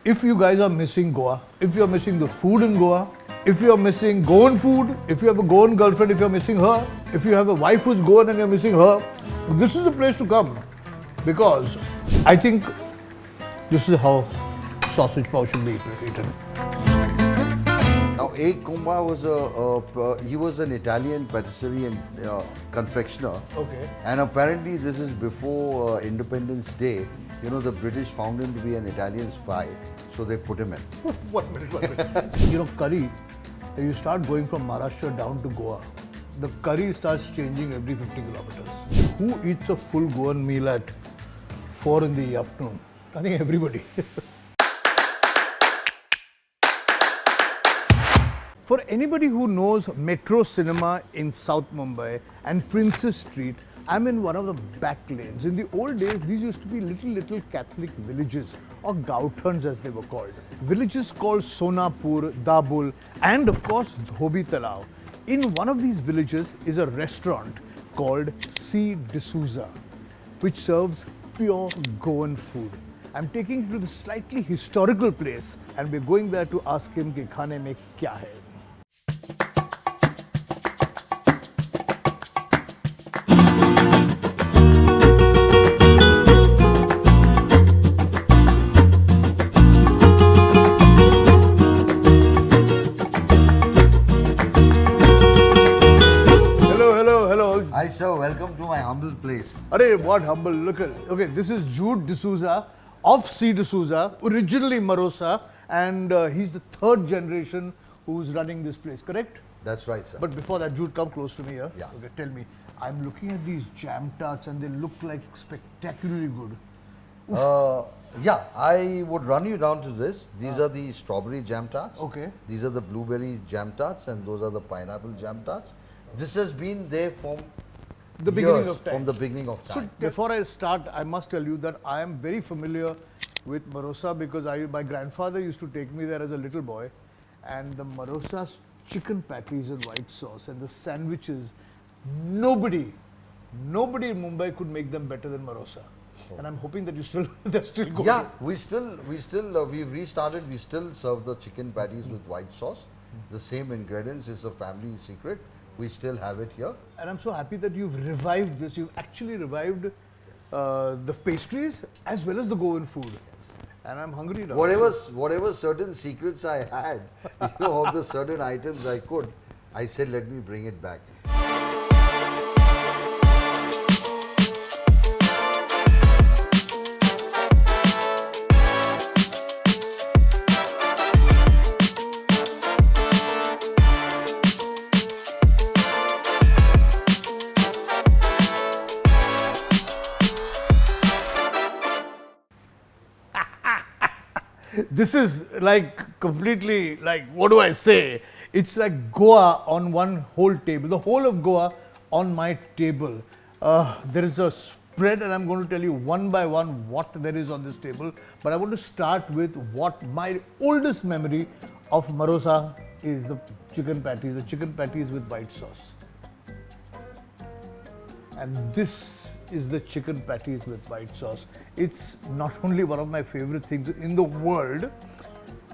If you guys are missing Goa, if you're missing the food in Goa, if you're missing Goan food, if you have a Goan girlfriend, if you're missing her, if you have a wife who's Goan and you're missing her, this is the place to come. Because I think this is how sausage pav should be eaten. Now, Comba was he was an Italian patisserie and confectioner. Okay. And apparently this is before Independence Day. You know, the British found him to be an Italian spy, so they put him in. 1 minute. You know, curry, you start going from Maharashtra down to Goa, the curry starts changing every 50 kilometers. Who eats a full Goan meal at 4 in the afternoon? I think everybody. For anybody who knows Metro Cinema in South Mumbai and Princess Street, I'm in one of the back lanes. In the old days, these used to be little Catholic villages, or Gauthans as they were called. Villages called Sonapur, Dabul, and of course Dhobi Talao. In one of these villages is a restaurant called C D'Souza, which serves pure Goan food. I'm taking you to the slightly historical place, and we're going there to ask him कि खाने में क्या है. Hi sir, welcome to my humble place. Arey, what humble, look at, okay, this is Jude D'Souza of C D'Souza, originally Marosa, and he's the third generation who's running this place, correct? That's right, sir. But before that, Jude, come close to me here. Yeah. Okay, tell me, I'm looking at these jam tarts and they look like spectacularly good. Yeah, I would run you down to this. These are the strawberry jam tarts. Okay. These are the blueberry jam tarts, and those are the pineapple jam tarts. This has been there from The beginning of time. From the beginning of time. So before I start, I must tell you that I am very familiar with Marosa because my grandfather used to take me there as a little boy, and the Marosa's chicken patties and white sauce and the sandwiches, nobody in Mumbai could make them better than Marosa. And I'm hoping that they're still going. Yeah, we've restarted. We still serve the chicken patties with white sauce. The same ingredients, is a family secret. We still have it here. And I'm so happy that you've revived this. You've actually revived the pastries as well as the Goan food. And I'm hungry now. Whatever certain secrets I had, of the certain items I said, let me bring it back. This is like completely like, what do I say? It's like Goa on one whole table, the whole of Goa on my table. There is a spread and I'm going to tell you one by one what there is on this table. But I want to start with what my oldest memory of Marosa is, the chicken patties with white sauce. And this is the chicken patties with white sauce. It's not only one of my favorite things in the world,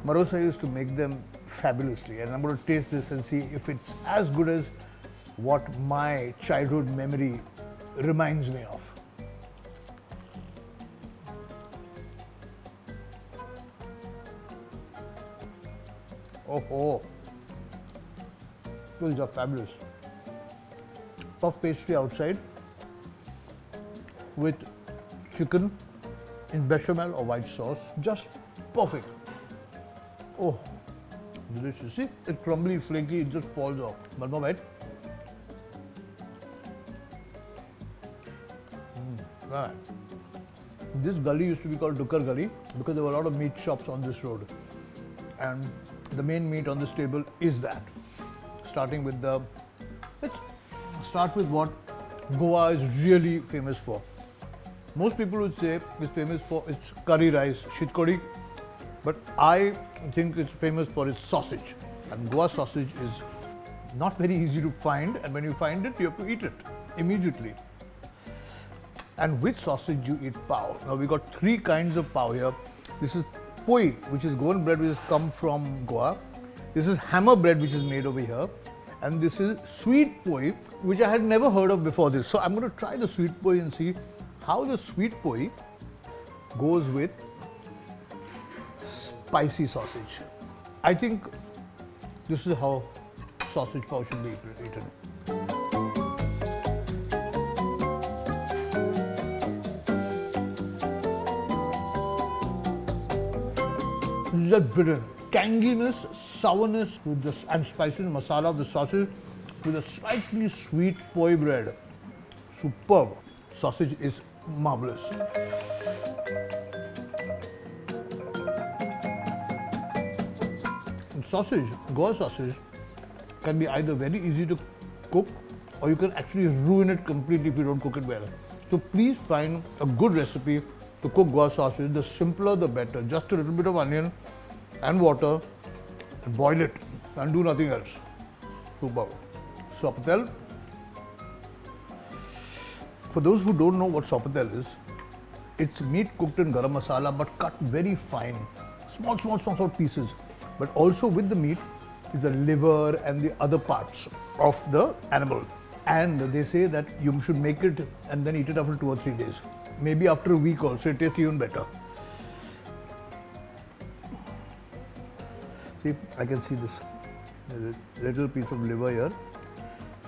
Marosa used to make them fabulously, and I'm going to taste this and see if it's as good as what my childhood memory reminds me of. Oh, these are fabulous. Puff pastry outside with chicken in bechamel or white sauce, just perfect. Oh, delicious. See, it's crumbly, flaky, it just falls off. But no bite. Right. This gully used to be called Dukar Gully because there were a lot of meat shops on this road. And the main meat on this table is that. Let's start with what Goa is really famous for. Most people would say it's famous for its curry rice, shitkodi, but I think it's famous for its sausage. And Goa sausage is not very easy to find, and when you find it, you have to eat it immediately. And with sausage, you eat pav. Now we got three kinds of pav here. This is poi, which is Goan bread, which has come from Goa. This is hammer bread, which is made over here. And this is sweet poi, which I had never heard of before this. So I'm going to try the sweet poi and see how the sweet poi goes with spicy sausage. I think this is how sausage pav should be eaten. This is a brilliant tanginess, sourness with this, and spices, masala of the sausage with a slightly sweet poi bread. Superb. Sausage is marvelous. And sausage, Goa sausage, can be either very easy to cook or you can actually ruin it completely if you don't cook it well. So please find a good recipe to cook Goa sausage. The simpler the better. Just a little bit of onion and water and boil it and do nothing else. Superb. Sorpotel. For those who don't know what sorpotel is, it's meat cooked in garam masala but cut very fine, small pieces. But also with the meat is the liver and the other parts of the animal. And they say that you should make it and then eat it after 2 or 3 days. Maybe after a week also, it tastes even better. See, I can see this. There's a little piece of liver here,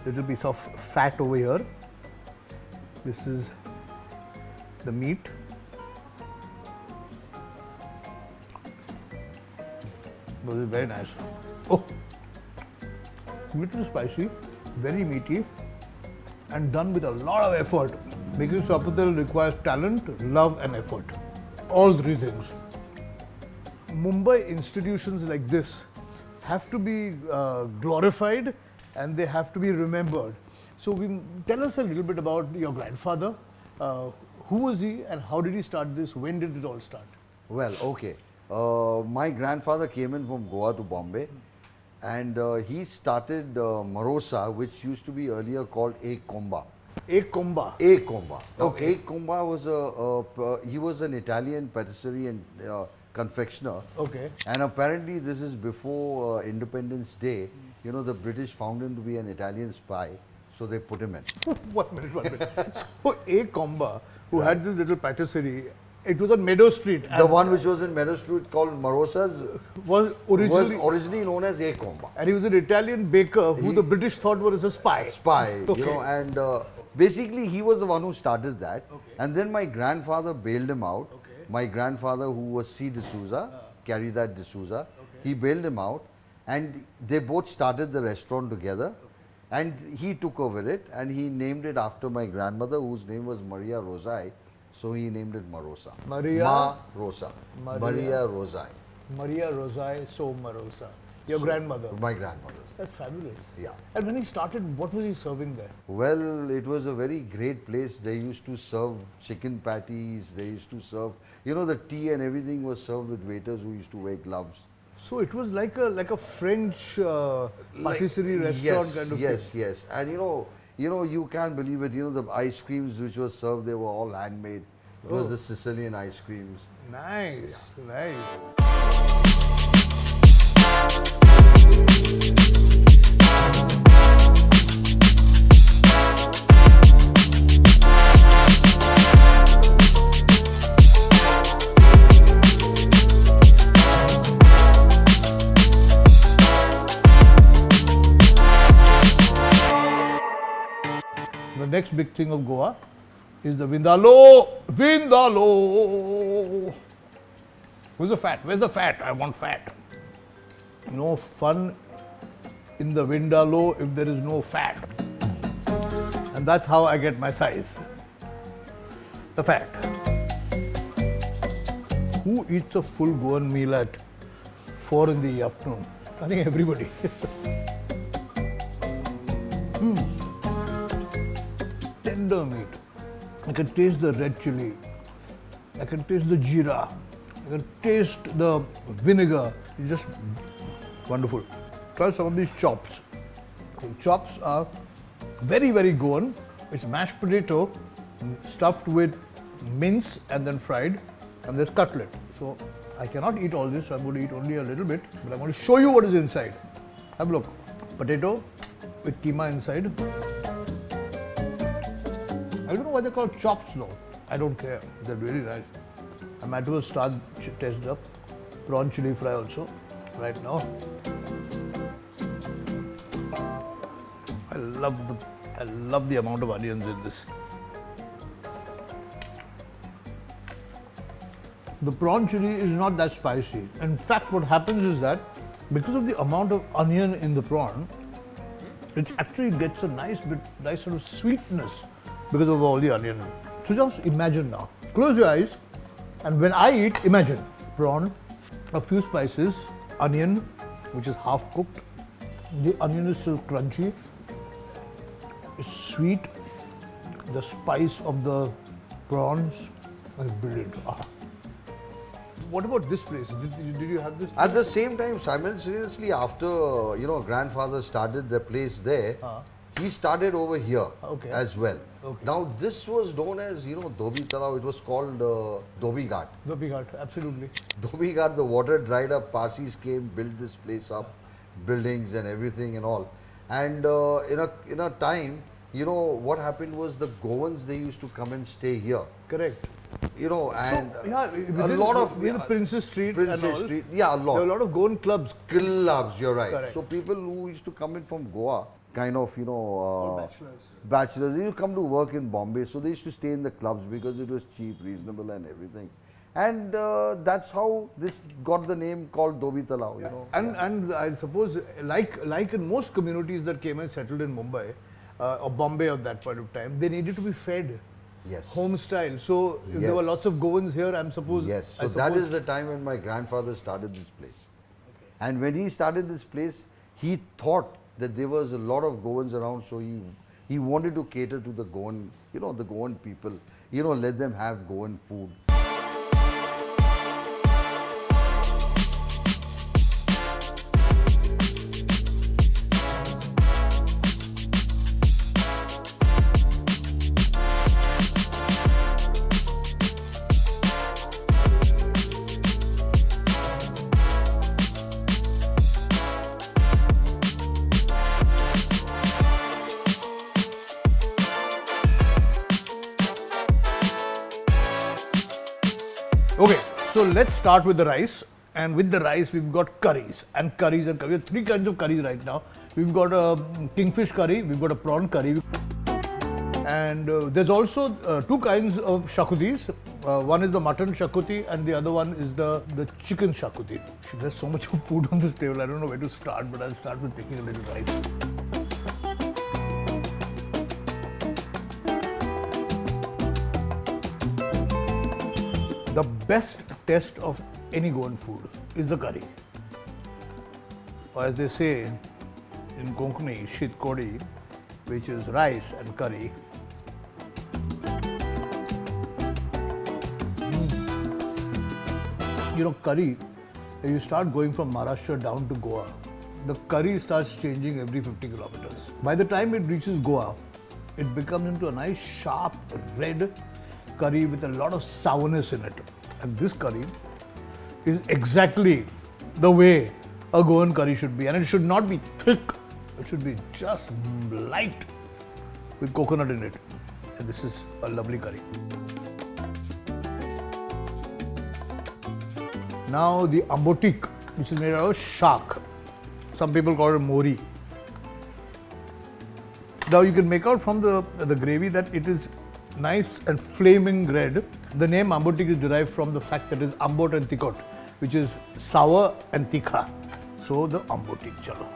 little piece of fat over here. This is the meat. This is very nice. Oh, little spicy, very meaty, and done with a lot of effort. Making sorpotel requires talent, love, and effort. All three things. Mumbai institutions like this have to be glorified and they have to be remembered. So tell us a little bit about your grandfather. Who was he and how did he start this? When did it all start? Well, okay. My grandfather came in from Goa to Bombay and he started Marosa, which used to be earlier called A Comba. A Comba? A Comba. Now, Okay. A Comba was he was an Italian patisserie and confectioner. Okay. And apparently this is before Independence Day. You know, the British found him to be an Italian spy, so they put him in. 1 minute. So A Comba, who had this little patisserie, it was on Meadow Street. The one which was in Meadow Street called Marosa's was originally known as A Comba. And he was an Italian baker who the British thought was a spy. You know, and basically he was the one who started that. Okay. And then my grandfather bailed him out. Okay. My grandfather, who was C D'Souza, D'Souza, he bailed him out and they both started the restaurant together. And he took over it and he named it after my grandmother, whose name was Maria Rosai. So he named it Marosa. Marosa. Maria Rosai. Maria Rosai So Marosa. Your grandmother. My grandmother's. That's fabulous. Yeah. And when he started, what was he serving there? Well, it was a very great place. They used to serve chicken patties. They used to serve, you know, the tea and everything was served with waiters who used to wear gloves. So it was like a French patisserie restaurant kind of thing. Yes. And you can't believe it. You know, the ice creams which were served, they were all handmade. It was the Sicilian ice creams. Nice, nice. The next big thing of Goa is the Vindaloo. Vindaloo. Where's the fat? Where's the fat? I want fat. No fun in the Vindaloo if there is no fat. And that's how I get my size. The fat. Who eats a full Goan meal at 4 in the afternoon? I think everybody. Tender meat. I can taste the red chili. I can taste the jeera. I can taste the vinegar. It's just wonderful. Try some of these chops. The chops are very, very Goan. It's mashed potato stuffed with mince and then fried. And there's cutlet. So I cannot eat all this, so I'm going to eat only a little bit, but I'm going to show you what is inside. Have a look. Potato with keema inside. I don't know why they're called chops though. I don't care. They're really nice. I might as well start test the prawn chili fry also right now. I love the amount of onions in this. The prawn chili is not that spicy. In fact, what happens is that because of the amount of onion in the prawn, it actually gets a nice sort of sweetness because of all the onion. So just imagine now. Close your eyes, and when I eat, imagine prawn, a few spices, onion, which is half cooked. The onion is still crunchy. It's sweet. The spice of the prawns is brilliant. Ah. What about this place? Did you have this place? At the same time, simultaneously after, grandfather started the place there, he started over here as well. Okay. Now this was known as, Dhobi Talao. It was called Dhobi Ghat. Dhobi Ghat, absolutely. Dhobi Ghat, the water dried up, Parsis came, built this place up, buildings and everything and all. And in a time, what happened was the Goans, they used to come and stay here. Correct. And a lot of Princess Street and all. Street, yeah, a lot. There were a lot of Goan clubs. Clubs, you're right. Correct. So people who used to come in from Goa, kind of, Bachelors. bachelors, they used to come to work in Bombay, so they used to stay in the clubs because it was cheap, reasonable and everything. And that's how this got the name called Dhobi Talao, And I suppose, like in most communities that came and settled in Mumbai, or Bombay at that point of time, they needed to be fed. Yes. Home style. So there were lots of Goans here, I'm supposed. Yes. So that is the time when my grandfather started this place. Okay. And when he started this place, he thought that there was a lot of Goans around, so he wanted to cater to the Goan, the Goan people, let them have Goan food. Okay, so let's start with the rice. And with the rice, we've got curries and curries and curries. We have three kinds of curries right now. We've got a kingfish curry, we've got a prawn curry. And there's also two kinds of shakutis. One is the mutton shakuti and the other one is the chicken shakuti. There's so much of food on this table, I don't know where to start, but I'll start with taking a little rice. The best test of any Goan food is the curry. Or as they say in Konkani, shit kodi, which is rice and curry. Curry, you start going from Maharashtra down to Goa, the curry starts changing every 50 kilometers. By the time it reaches Goa, it becomes into a nice sharp red curry with a lot of sourness in it. And this curry is exactly the way a Goan curry should be. And it should not be thick. It should be just light with coconut in it. And this is a lovely curry. Now the Ambot Tik, which is made out of shark. Some people call it mori. Now you can make out from the gravy that it is nice and flaming red. The name Ambot Tik is derived from the fact that it is Ambot and Tikot, which is sour and tikha. So the Ambot Tik, chalo.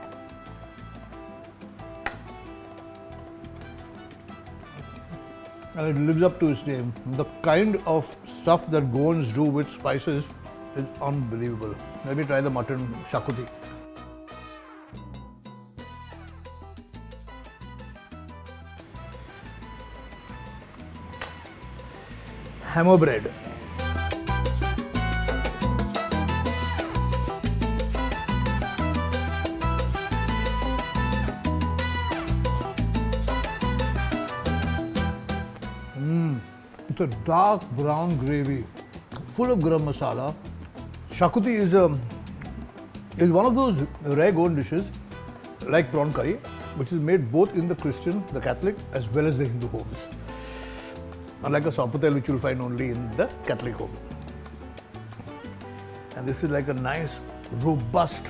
And it lives up to its name. The kind of stuff that Goans do with spices is unbelievable. Let me try the mutton shakuti. Hammer bread. It's a dark brown gravy, full of garam masala, Xacuti is one of those rare Goan dishes, like prawn curry, which is made both in the Christian, the Catholic, as well as the Hindu homes. Unlike a Sorpotel, which you'll find only in the Catholic home. And this is like a nice, robust,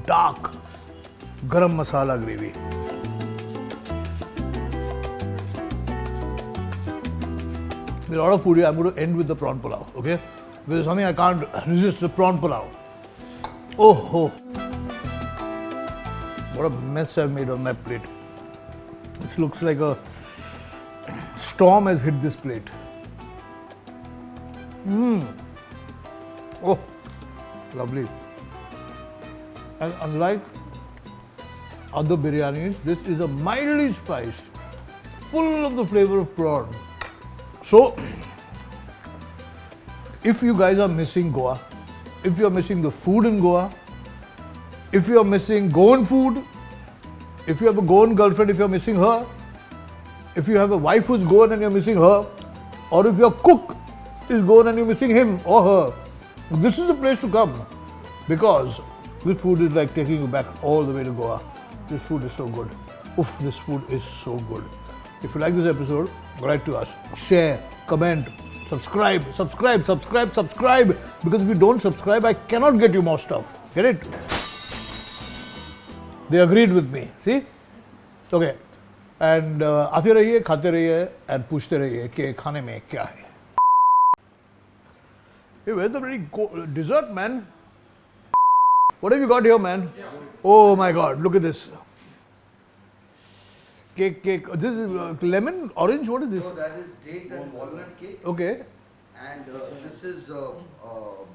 dark garam masala gravy. There's a lot of food here. I'm going to end with the prawn pulao, okay? There's something I can't resist, the prawn pulao. Oh. What a mess I've made on my plate. This looks like a storm has hit this plate. Oh, lovely. And unlike other biryanis, this is a mildly spiced, full of the flavor of prawn. So, if you guys are missing Goa, if you are missing the food in Goa, if you are missing Goan food, if you have a Goan girlfriend, if you are missing her, if you have a wife who's Goan and you're missing her, or if your cook is Goan and you're missing him or her, this is the place to come, because this food is like taking you back all the way to Goa. This food is so good. Oof, this food is so good. If you like this episode, write to us, share, comment, subscribe, because if you don't subscribe, I cannot get you more stuff. Get it? They agreed with me. See? Okay. And आते रहिए, खाते रहिए, and पूछते रहिए कि खाने में क्या है. Hey, where's the very dessert, man? What have you got here, man? Yeah. Oh my God! Look at this. Cake. This is lemon, orange. What is this? So that is date and walnut cake. Okay. And this is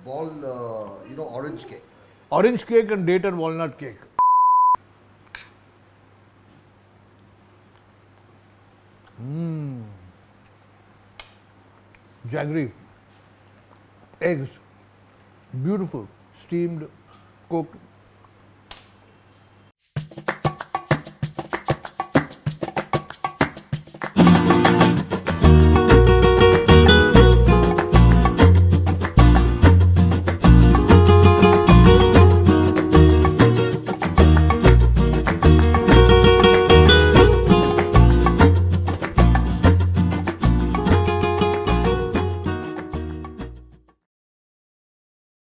ball, orange cake. Orange cake and date and walnut cake. Jaggery, eggs, beautiful, steamed, cooked,